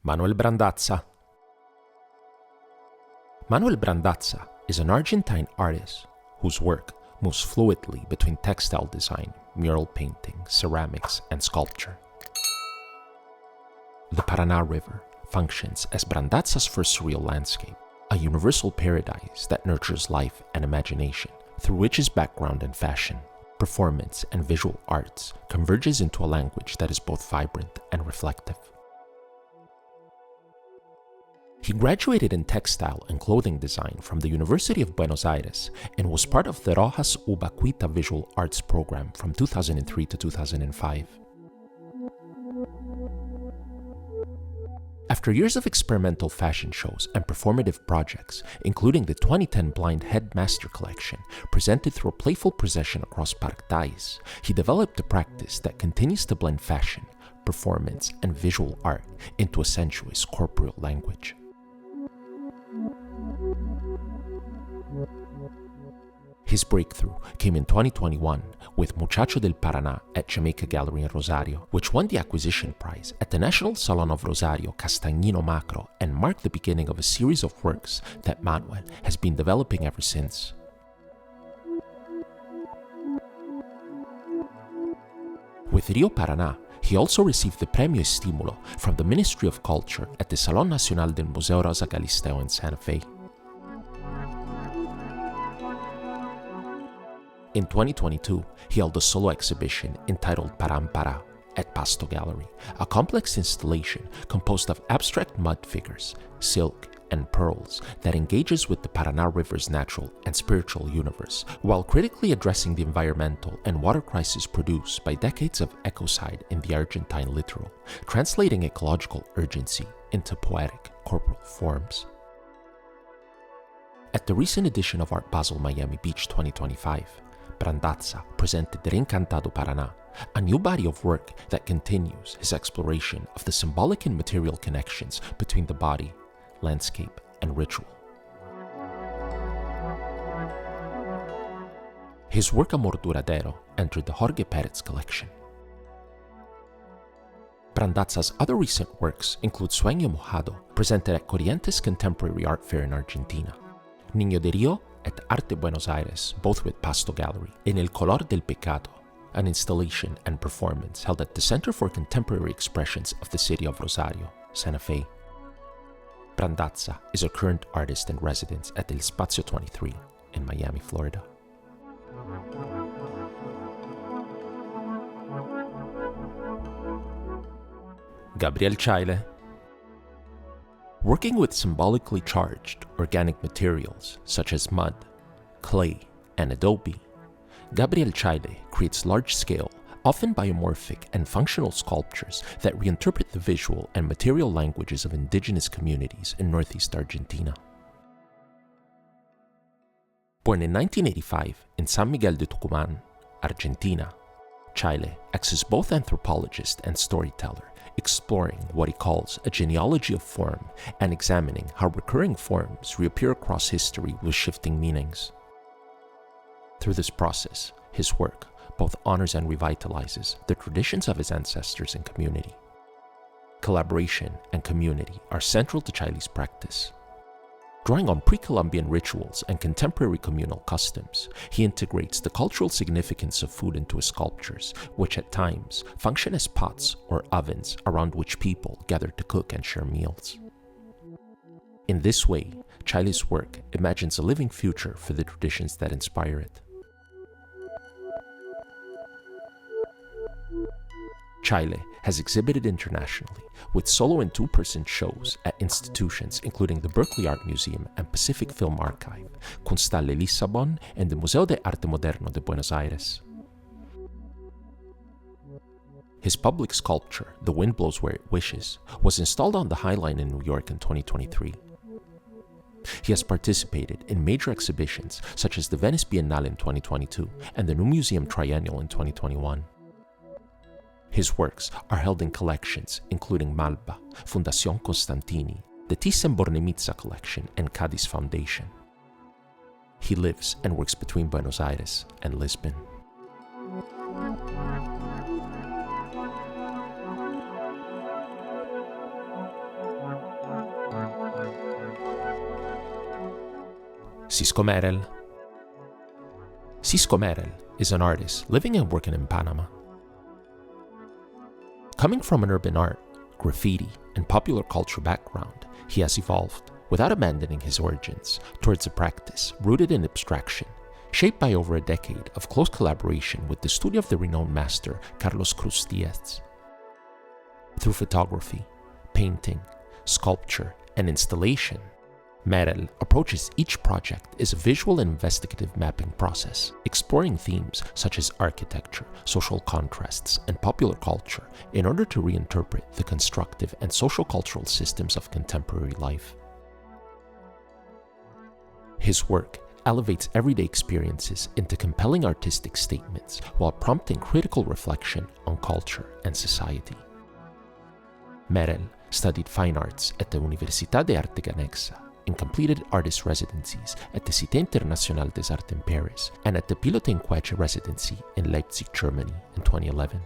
Manuel Brandazza. Manuel Brandazza is an Argentine artist whose work moves fluidly between textile design, mural painting, ceramics, and sculpture. The Paraná River functions as Brandazza's first surreal landscape, a universal paradise that nurtures life and imagination through which his background in fashion, performance, and visual arts converges into a language that is both vibrant and reflective. He graduated in textile and clothing design from the University of Buenos Aires and was part of the Rojas Ubaquita Visual Arts program from 2003 to 2005. After years of experimental fashion shows and performative projects, including the 2010 Blind Headmaster collection presented through a playful procession across Paractais, he developed a practice that continues to blend fashion, performance, and visual art into a sensuous corporeal language. His breakthrough came in 2021 with Muchacho del Paraná at Jamaica Gallery in Rosario, which won the acquisition prize at the National Salon of Rosario Castagnino Macro and marked the beginning of a series of works that Manuel has been developing ever since. With Rio Paraná, he also received the Premio Estímulo from the Ministry of Culture at the Salón Nacional del Museo Rosa Galisteo in Santa Fe. In 2022, he held a solo exhibition entitled Parampara at Pasto Gallery, a complex installation composed of abstract mud figures, silk, and pearls that engages with the Paraná River's natural and spiritual universe, while critically addressing the environmental and water crisis produced by decades of ecocide in the Argentine littoral, translating ecological urgency into poetic, corporal forms. At the recent edition of Art Basel Miami Beach 2025, Brandazza presented Reencantado Paraná, a new body of work that continues his exploration of the symbolic and material connections between the body, landscape, and ritual. His work Amor Duradero entered the Jorge Pérez collection. Brandazza's other recent works include Sueño Mojado, presented at Corrientes Contemporary Art Fair in Argentina, Niño de Rio at Arte Buenos Aires, both with Pasto Gallery, and El Color del Pecado, an installation and performance held at the Center for Contemporary Expressions of the city of Rosario, Santa Fe. Brandazza is a current artist in residence at El Espacio 23 in Miami, Florida. Gabriel Chaile. Working with symbolically charged organic materials such as mud, clay, and adobe, Gabriel Chaile creates large-scale, often biomorphic and functional sculptures that reinterpret the visual and material languages of indigenous communities in northeast Argentina. Born in 1985 in San Miguel de Tucumán, Argentina, Chaile acts as both anthropologist and storyteller, exploring what he calls a genealogy of form and examining how recurring forms reappear across history with shifting meanings. Through this process, his work both honors and revitalizes the traditions of his ancestors and community. Collaboration and community are central to Chaile's practice. Drawing on pre-Columbian rituals and contemporary communal customs, he integrates the cultural significance of food into his sculptures, which at times function as pots or ovens around which people gather to cook and share meals. In this way, Chaile's work imagines a living future for the traditions that inspire it. Chaile has exhibited internationally with solo and two-person shows at institutions including the Berkeley Art Museum and Pacific Film Archive, Kunsthalle Lissabon, and the Museo de Arte Moderno de Buenos Aires. His public sculpture, The Wind Blows Where It Wishes, was installed on the High Line in New York in 2023. He has participated in major exhibitions such as the Venice Biennale in 2022 and the New Museum Triennial in 2021. His works are held in collections including Malba, Fundación Constantini, the Thyssen-Bornemisza Collection, and Cadiz Foundation. He lives and works between Buenos Aires and Lisbon. Cisco Merel. Cisco Merel is an artist living and working in Panama. Coming from an urban art, graffiti, and popular culture background, he has evolved, without abandoning his origins, towards a practice rooted in abstraction, shaped by over a decade of close collaboration with the studio of the renowned master Carlos Cruz Diez. Through photography, painting, sculpture, and installation, Merel approaches each project as a visual and investigative mapping process, exploring themes such as architecture, social contrasts, and popular culture in order to reinterpret the constructive and social-cultural systems of contemporary life. His work elevates everyday experiences into compelling artistic statements while prompting critical reflection on culture and society. Merel studied fine arts at the Universidad de Arte Ganexa and completed artist residencies at the Cité Internationale des Arts in Paris and at the Pilote Inqueche residency in Leipzig, Germany in 2011.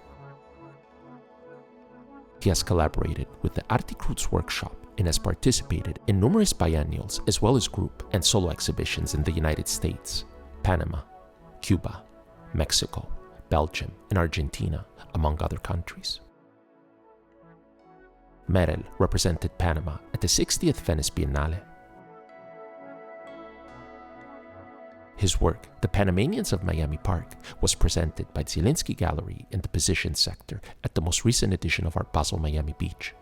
He has collaborated with the Arte Cruz workshop and has participated in numerous biennials as well as group and solo exhibitions in the United States, Panama, Cuba, Mexico, Belgium, and Argentina, among other countries. Merel represented Panama at the 60th Venice Biennale. His work, The Panamanians of Miami Park, was presented by Zielinski Gallery in the Position sector at the most recent edition of Art Basel Miami Beach.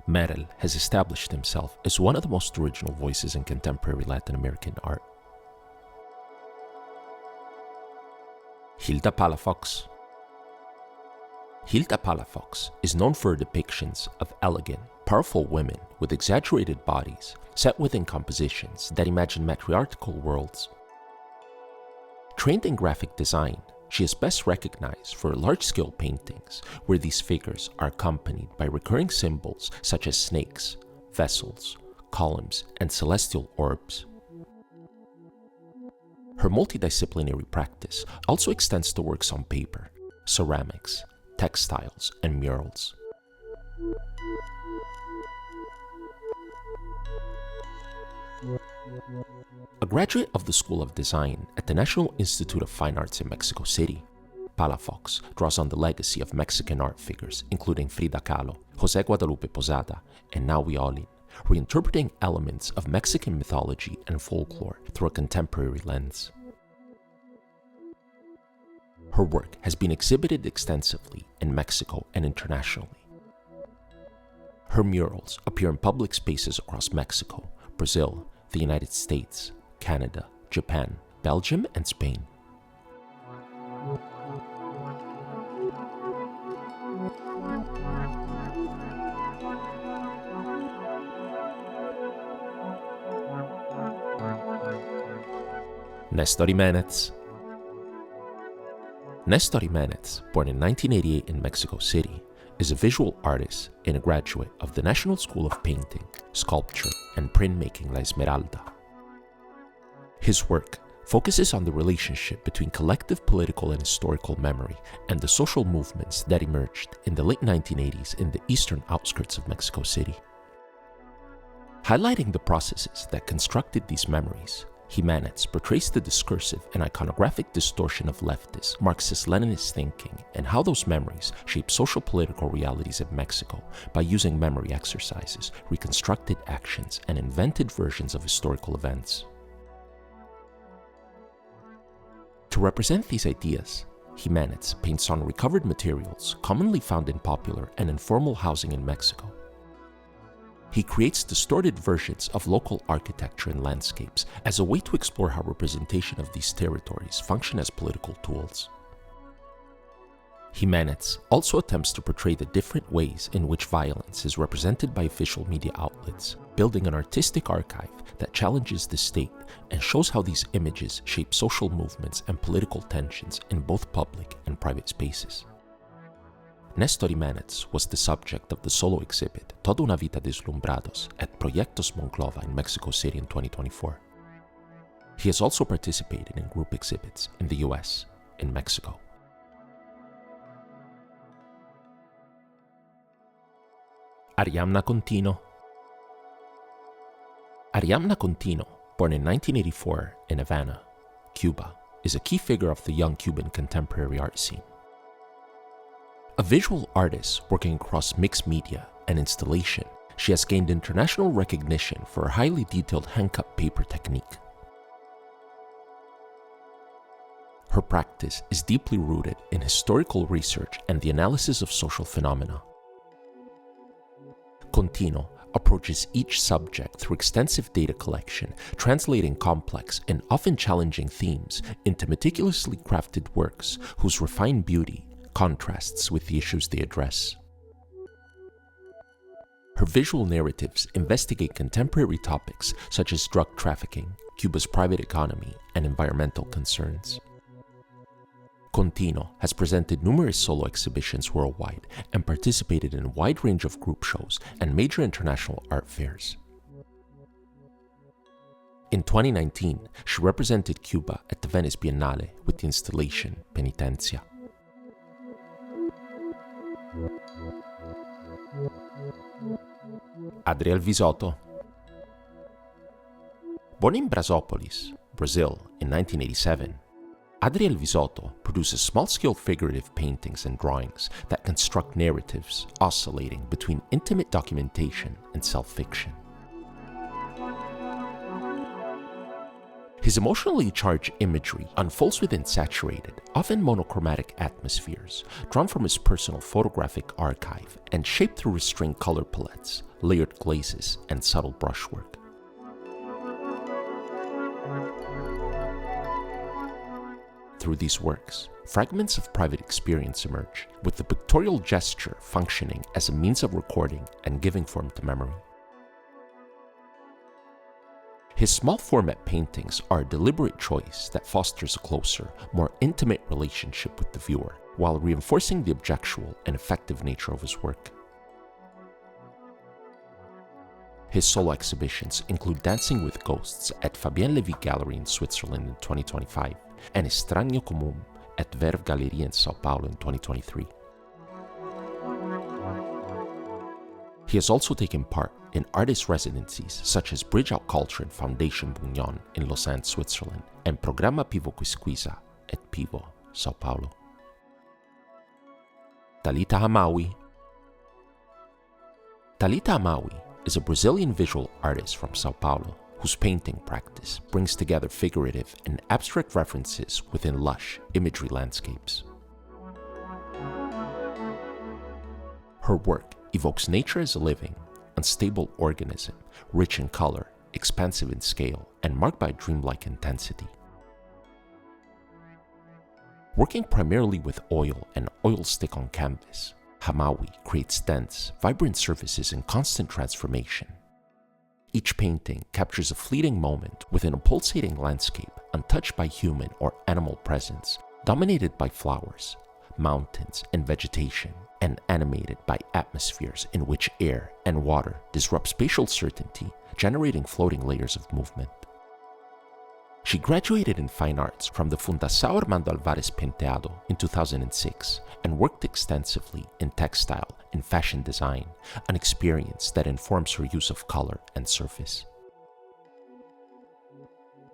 Merel has established himself as one of the most original voices in contemporary Latin American art. Hilda Palafox. Hilda Palafox is known for her depictions of elegant, powerful women with exaggerated bodies set within compositions that imagine matriarchal worlds. Trained in graphic design, she is best recognized for large-scale paintings where these figures are accompanied by recurring symbols such as snakes, vessels, columns, and celestial orbs. Her multidisciplinary practice also extends to works on paper, ceramics, textiles, and murals. A graduate of the School of Design at the National Institute of Fine Arts in Mexico City, Palafox draws on the legacy of Mexican art figures including Frida Kahlo, José Guadalupe Posada, and Nahui Olin, reinterpreting elements of Mexican mythology and folklore through a contemporary lens. Her work has been exhibited extensively in Mexico and internationally. Her murals appear in public spaces across Mexico, Brazil, the United States, Canada, Japan, Belgium, and Spain. Néstor Jiménez. Néstor Jiménez, born in 1988 in Mexico City, is a visual artist and a graduate of the National School of Painting, Sculpture, and Printmaking La Esmeralda. His work focuses on the relationship between collective political and historical memory and the social movements that emerged in the late 1980s in the eastern outskirts of Mexico City. Highlighting the processes that constructed these memories, Jiménez portrays the discursive and iconographic distortion of leftist, Marxist-Leninist thinking and how those memories shape social political realities of Mexico by using memory exercises, reconstructed actions, and invented versions of historical events. To represent these ideas, Jiménez paints on recovered materials commonly found in popular and informal housing in Mexico. He creates distorted versions of local architecture and landscapes as a way to explore how representation of these territories function as political tools. Jiménez also attempts to portray the different ways in which violence is represented by official media outlets, building an artistic archive that challenges the state and shows how these images shape social movements and political tensions in both public and private spaces. Néstor Jiménez was the subject of the solo exhibit Toda una vida deslumbrados at Proyectos Monclova in Mexico City in 2024. He has also participated in group exhibits in the US and Mexico. Adrian Contino. Adrian Contino, born in 1984 in Havana, Cuba, is a key figure of the young Cuban contemporary art scene. A visual artist working across mixed media and installation, she has gained international recognition for her highly detailed hand-cut paper technique. Her practice is deeply rooted in historical research and the analysis of social phenomena. Contino approaches each subject through extensive data collection, translating complex and often challenging themes into meticulously crafted works whose refined beauty contrasts with the issues they address. Her visual narratives investigate contemporary topics such as drug trafficking, Cuba's private economy, and environmental concerns. Contino has presented numerous solo exhibitions worldwide and participated in a wide range of group shows and major international art fairs. In 2019, she represented Cuba at the Venice Biennale with the installation Penitencia. Adriel Visoto. Born in Brasópolis, Brazil in 1987, Adriel Visoto produces small-scale figurative paintings and drawings that construct narratives oscillating between intimate documentation and self-fiction. His emotionally charged imagery unfolds within saturated, often monochromatic atmospheres, drawn from his personal photographic archive and shaped through restrained color palettes, layered glazes, and subtle brushwork. Through these works, fragments of private experience emerge, with the pictorial gesture functioning as a means of recording and giving form to memory. His small-format paintings are a deliberate choice that fosters a closer, more intimate relationship with the viewer, while reinforcing the objectual and effective nature of his work. His solo exhibitions include Dancing with Ghosts at Fabien Lévy Gallery in Switzerland in 2025 and Estranho Comum at Verve Galeria in São Paulo in 2023. He has also taken part in artist residencies such as Bridge Out Culture and Foundation Bugnon in Lausanne, Switzerland, and Programma Pivo Quisquisa at Pivo, São Paulo. Thalita Hamaoui. Thalita Hamaoui is a Brazilian visual artist from São Paulo whose painting practice brings together figurative and abstract references within lush imagery landscapes. Her work evokes nature as a living, unstable organism, rich in color, expansive in scale, and marked by dreamlike intensity. Working primarily with oil and oil stick on canvas, Hamaoui creates dense, vibrant surfaces in constant transformation. Each painting captures a fleeting moment within a pulsating landscape untouched by human or animal presence, dominated by flowers, mountains, and vegetation, and animated by atmospheres in which air and water disrupt spatial certainty, generating floating layers of movement. She graduated in fine arts from the Fundação Armando Alvarez Penteado in 2006 and worked extensively in textile and fashion design, an experience that informs her use of color and surface.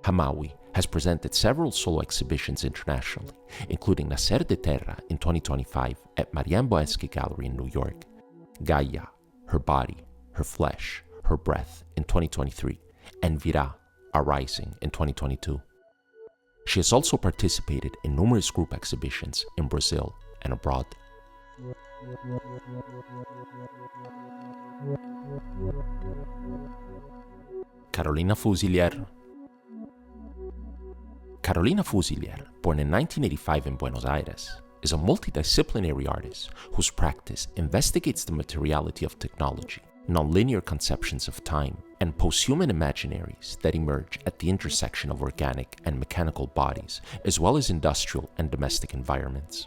Hamaoui has presented several solo exhibitions internationally, including Nacer de Terra in 2025 at Marianne Boesky Gallery in New York, Gaia, Her Body, Her Flesh, Her Breath in 2023, and Virá, Arising in 2022. She has also participated in numerous group exhibitions in Brazil and abroad. Carolina Fusilier. Carolina Fusilier, born in 1985 in Buenos Aires, is a multidisciplinary artist whose practice investigates the materiality of technology, nonlinear conceptions of time, and post-human imaginaries that emerge at the intersection of organic and mechanical bodies, as well as industrial and domestic environments.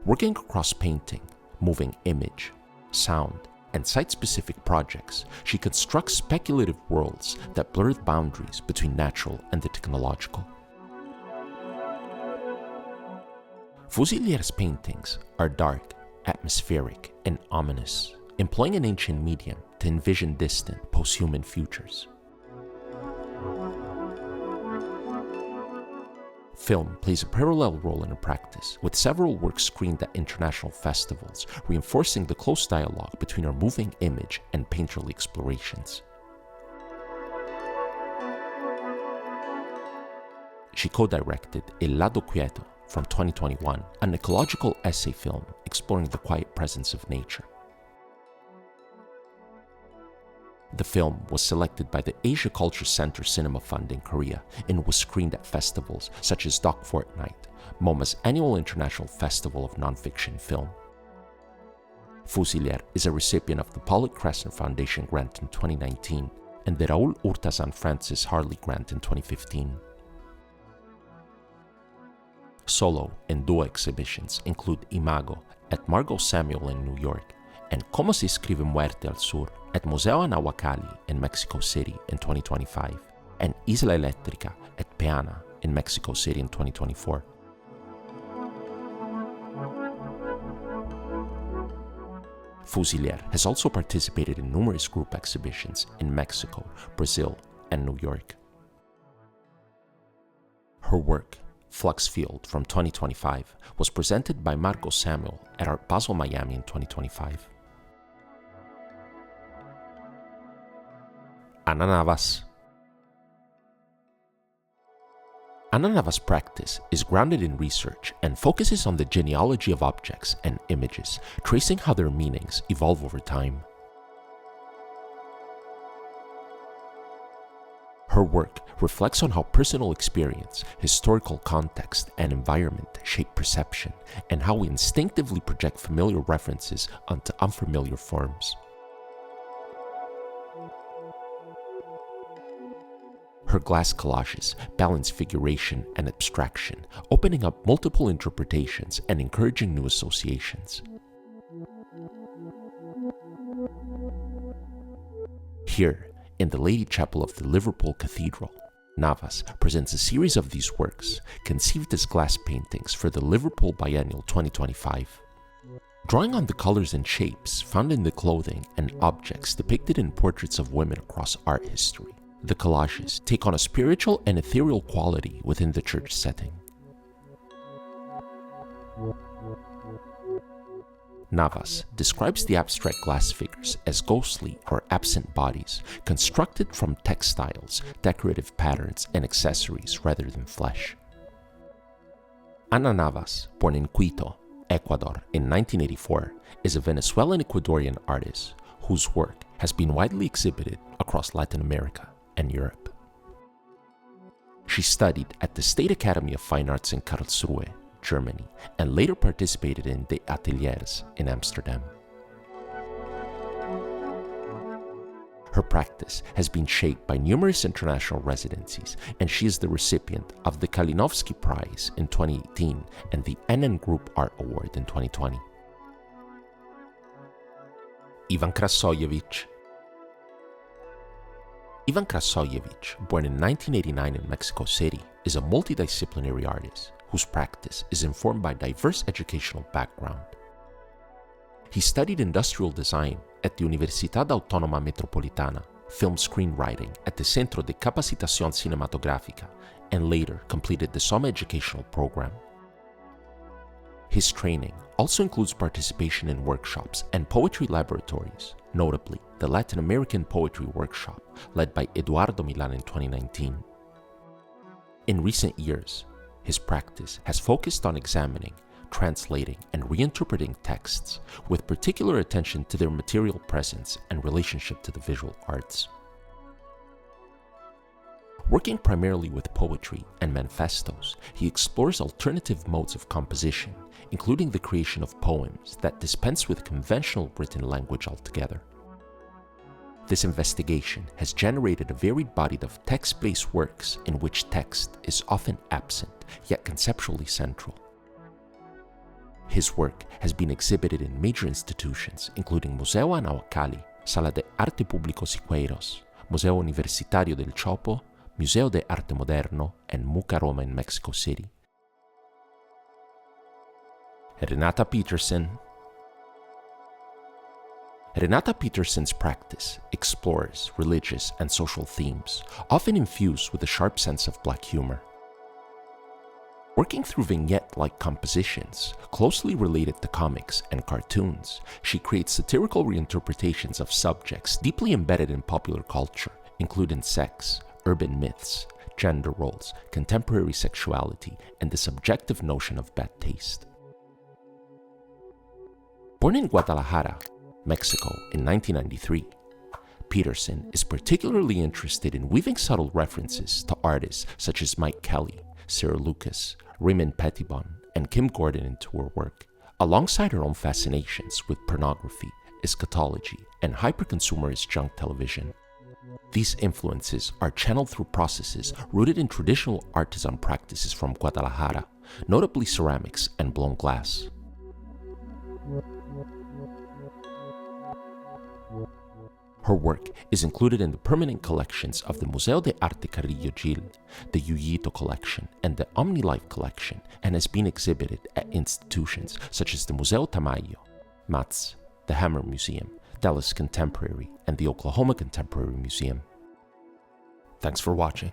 Working across painting, moving image, sound, and site-specific projects, she constructs speculative worlds that blur the boundaries between natural and the technological. Fusilier's paintings are dark, atmospheric, and ominous, employing an ancient medium to envision distant, post-human futures. Film plays a parallel role in her practice, with several works screened at international festivals, reinforcing the close dialogue between her moving image and painterly explorations. She co-directed El Lado Quieto from 2021, an ecological essay film exploring the quiet presence of nature. The film was selected by the Asia Culture Center Cinema Fund in Korea and was screened at festivals such as Doc Fortnight, MoMA's annual international festival of nonfiction film. Fusilier is a recipient of the Pollock Kressner Foundation grant in 2019 and the Raul Urtasun Francis Harley grant in 2015. Solo and duo exhibitions include Imago at Margot Samuel in New York and Como se escribe muerte al sur at Museo Anahuacalli in Mexico City in 2025 and Isla Eléctrica at Peana in Mexico City in 2024. Fusilier has also participated in numerous group exhibitions in Mexico, Brazil, and New York. Her work, Flux Field from 2025, was presented by Margot Samuel at Art Basel Miami in 2025. Ana Navas. Ana Navas' practice is grounded in research and focuses on the genealogy of objects and images, tracing how their meanings evolve over time. Her work reflects on how personal experience, historical context, and environment shape perception, and how we instinctively project familiar references onto unfamiliar forms. Her glass collages balance figuration and abstraction, opening up multiple interpretations and encouraging new associations. Here, in the Lady Chapel of the Liverpool Cathedral, Navas presents a series of these works, conceived as glass paintings for the Liverpool Biennial 2025. Drawing on the colors and shapes found in the clothing and objects depicted in portraits of women across art history, the collages take on a spiritual and ethereal quality within the church setting. Navas describes the abstract glass figures as ghostly or absent bodies constructed from textiles, decorative patterns, and accessories rather than flesh. Ana Navas, born in Quito, Ecuador in 1984, is a Venezuelan-Ecuadorian artist whose work has been widely exhibited across Latin America and Europe. She studied at the State Academy of Fine Arts in Karlsruhe, Germany, and later participated in the Ateliers in Amsterdam. Her practice has been shaped by numerous international residencies, and she is the recipient of the Kalinowski Prize in 2018 and the NN Group Art Award in 2020. Iván Krassoievitch. Iván Krassoievitch, born in 1989 in Mexico City, is a multidisciplinary artist whose practice is informed by diverse educational background. He studied industrial design at the Universidad Autónoma Metropolitana, film screenwriting at the Centro de Capacitación Cinematográfica, and later completed the SOMA educational program. His training also includes participation in workshops and poetry laboratories, notably the Latin American Poetry Workshop led by Eduardo Milan in 2019. In recent years, his practice has focused on examining, translating, and reinterpreting texts, with particular attention to their material presence and relationship to the visual arts. Working primarily with poetry and manifestos, he explores alternative modes of composition, including the creation of poems that dispense with conventional written language altogether. This investigation has generated a varied body of text-based works in which text is often absent, yet conceptually central. His work has been exhibited in major institutions, including Museo Anahuacalli, Sala de Arte Público Siqueiros, Museo Universitario del Chopo, Museo de Arte Moderno, and MUCA Roma in Mexico City. Renata Petersen. Renata Petersen's practice explores religious and social themes, often infused with a sharp sense of Black humor. Working through vignette-like compositions, closely related to comics and cartoons, she creates satirical reinterpretations of subjects deeply embedded in popular culture, including sex, urban myths, gender roles, contemporary sexuality, and the subjective notion of bad taste. Born in Guadalajara, Mexico in 1993, Petersen is particularly interested in weaving subtle references to artists such as Mike Kelly, Sarah Lucas, Raymond Pettibon, and Kim Gordon into her work, alongside her own fascinations with pornography, eschatology, and hyper-consumerist junk television. These influences are channeled through processes rooted in traditional artisan practices from Guadalajara, notably ceramics and blown glass. Her work is included in the permanent collections of the Museo de Arte Carrillo Gil, the Yuyito collection, and the OmniLife collection, and has been exhibited at institutions such as the Museo Tamayo, MATS, the Hammer Museum, Dallas Contemporary, and the Oklahoma Contemporary Museum. Thanks for watching.